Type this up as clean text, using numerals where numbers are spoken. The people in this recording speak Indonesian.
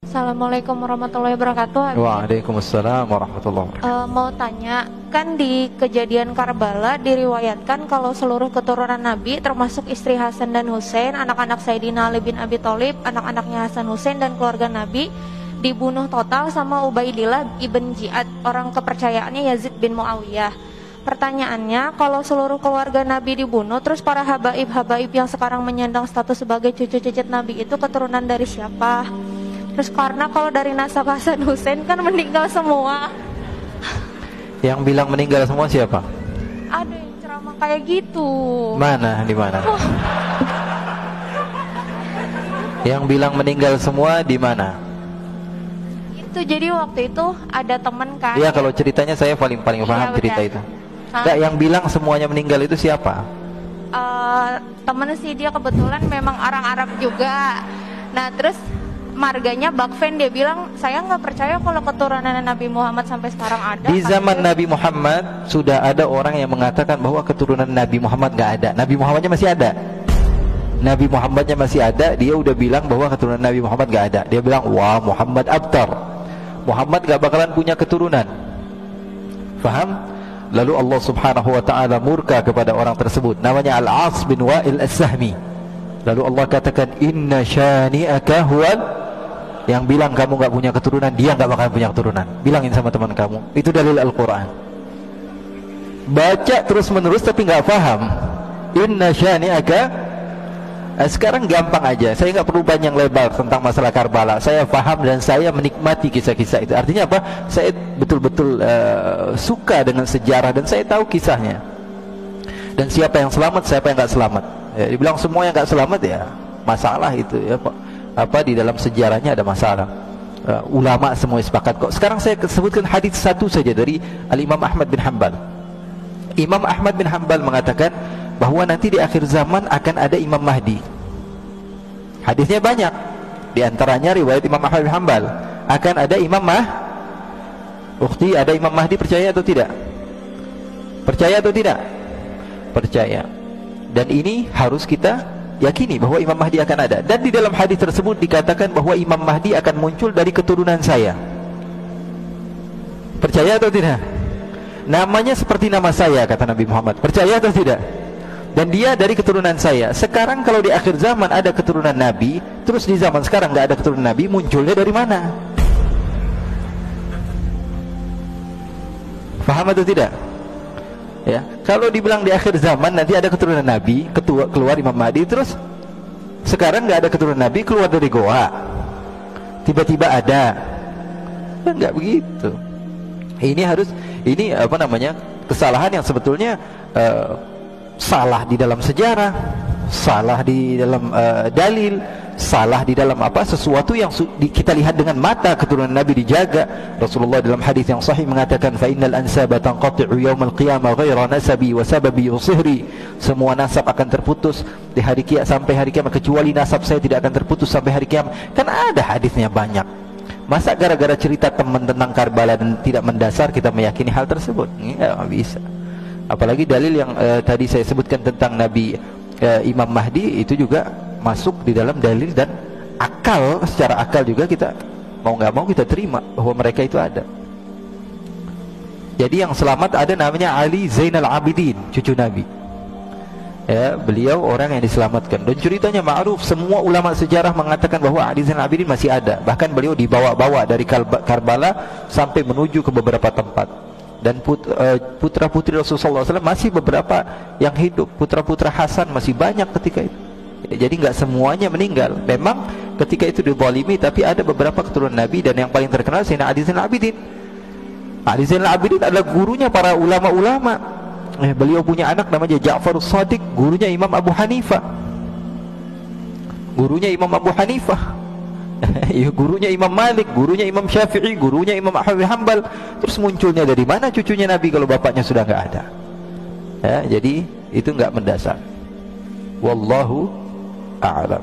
Assalamualaikum warahmatullahi wabarakatuh. Waalaikumsalam warahmatullahi wabarakatuh. Mau tanya, kan di kejadian Karbala diriwayatkan kalau seluruh keturunan Nabi termasuk istri Hasan dan Husain, anak-anak Sayyidina Ali bin Abi Thalib, anak-anaknya Hasan Husain dan keluarga Nabi dibunuh total sama Ubaidillah ibn Ziyad, orang kepercayaannya Yazid bin Muawiyah. Pertanyaannya, kalau seluruh keluarga Nabi dibunuh, terus para habaib-habaib yang sekarang menyandang status sebagai cucu cicit Nabi itu keturunan dari siapa? Terus karena kalau dari nasab Hasan Husain kan meninggal semua. Yang bilang meninggal semua siapa? Ada yang ceramah kayak gitu. Mana? Di mana? Yang bilang meninggal semua di mana? Itu jadi waktu itu ada teman kan. Iya, kalau ceritanya saya paling paham cerita itu. Enggak, yang bilang semuanya meninggal itu siapa? Temen sih, dia kebetulan memang orang Arab juga. Nah terus marganya Bakfen, dia bilang saya nggak percaya kalau keturunan Nabi Muhammad sampai sekarang ada. Di zaman Nabi Muhammad sudah ada orang yang mengatakan bahwa keturunan Nabi Muhammad nggak ada. Nabi Muhammadnya masih ada. Nabi Muhammadnya masih ada. Dia udah bilang bahwa keturunan Nabi Muhammad nggak ada. Dia bilang, wah Muhammad abtar, Muhammad nggak bakalan punya keturunan. Faham? Lalu Allah Subhanahu Wa Taala murka kepada orang tersebut. Namanya Al-As bin Wa'il As-Sahmi. Lalu Allah katakan, inna syani'aka huwal, yang bilang kamu gak punya keturunan, dia gak bakalan punya keturunan. Bilangin sama teman kamu. Itu dalil Al-Quran. Baca terus menerus tapi gak paham. Inna syani'aka. Sekarang gampang aja. Saya gak perlu panjang lebar tentang masalah Karbala. Saya paham dan saya menikmati kisah-kisah itu. Artinya apa? Saya betul-betul suka dengan sejarah dan saya tahu kisahnya. Dan siapa yang selamat, siapa yang gak selamat. Ya, dibilang semua yang gak selamat, ya masalah itu ya Pak. Apa di dalam sejarahnya ada masalah. Ulama semua sepakat kok. Sekarang saya sebutkan hadis satu saja dari Al-Imam Ahmad bin Hanbal. Imam Ahmad bin Hanbal mengatakan bahwa nanti di akhir zaman akan ada Imam Mahdi. Hadisnya banyak. Di antaranya riwayat Imam Ahmad bin Hanbal, akan ada Imam Ukhti, ada Imam Mahdi, percaya atau tidak? Percaya atau tidak? Percaya. Dan ini harus kita yakini bahwa Imam Mahdi akan ada. Dan di dalam hadis tersebut dikatakan bahwa Imam Mahdi akan muncul dari keturunan saya. Percaya atau tidak? Namanya seperti nama saya, kata Nabi Muhammad. Percaya atau tidak? Dan dia dari keturunan saya. Sekarang kalau di akhir zaman ada keturunan Nabi, terus di zaman sekarang nggak ada keturunan Nabi, munculnya dari mana? Paham atau tidak? Ya, kalau dibilang di akhir zaman nanti ada keturunan Nabi, keluar Imam Mahdi, terus sekarang nggak ada keturunan Nabi, keluar dari goa, tiba-tiba ada, nggak begitu. Ini apa namanya, kesalahan yang sebetulnya salah di dalam sejarah, salah di dalam dalil, salah di dalam sesuatu yang kita lihat dengan mata. Keturunan Nabi dijaga. Rasulullah dalam hadis yang sahih mengatakan, fa innal ansaba tanqati'u yaumal qiyamah ghaira nasabi wa sababi usihri. Semua nasab akan terputus di hari kiamat, sampai hari kiamat, kecuali nasab saya tidak akan terputus sampai hari kiamat. Kan ada hadisnya banyak. Masa gara-gara cerita teman tentang Karbala dan tidak mendasar kita meyakini hal tersebut? Nggak bisa. Apalagi dalil yang tadi saya sebutkan tentang Nabi Imam Mahdi itu juga masuk di dalam dalil, dan akal, secara akal juga kita mau nggak mau kita terima bahwa mereka itu ada. Jadi yang selamat ada namanya Ali Zainal Abidin, cucu Nabi. Ya, beliau orang yang diselamatkan. Dan ceritanya ma'ruf, semua ulama sejarah mengatakan bahwa Ali Zainal Abidin masih ada. Bahkan beliau dibawa-bawa dari Karbala sampai menuju ke beberapa tempat. Dan putra-putri Rasulullah SAW masih beberapa yang hidup. Putra-putra Hasan masih banyak ketika itu. Jadi nggak semuanya meninggal. Memang ketika itu dizalimi, tapi ada beberapa keturunan Nabi, dan yang paling terkenal Sayyidina Ali Zainal Abidin. Ali Zainal Abidin adalah gurunya para ulama-ulama. Beliau punya anak namanya Ja'farus Shadiq, gurunya Imam Abu Hanifah. Gurunya Imam Abu Hanifah. Gurunya Imam Malik, gurunya Imam Syafi'i, gurunya Imam Ahmad bin Hanbal. Terus munculnya dari mana cucunya Nabi kalau bapaknya sudah nggak ada? Ya, jadi itu nggak mendasar. Wallahu a'lam.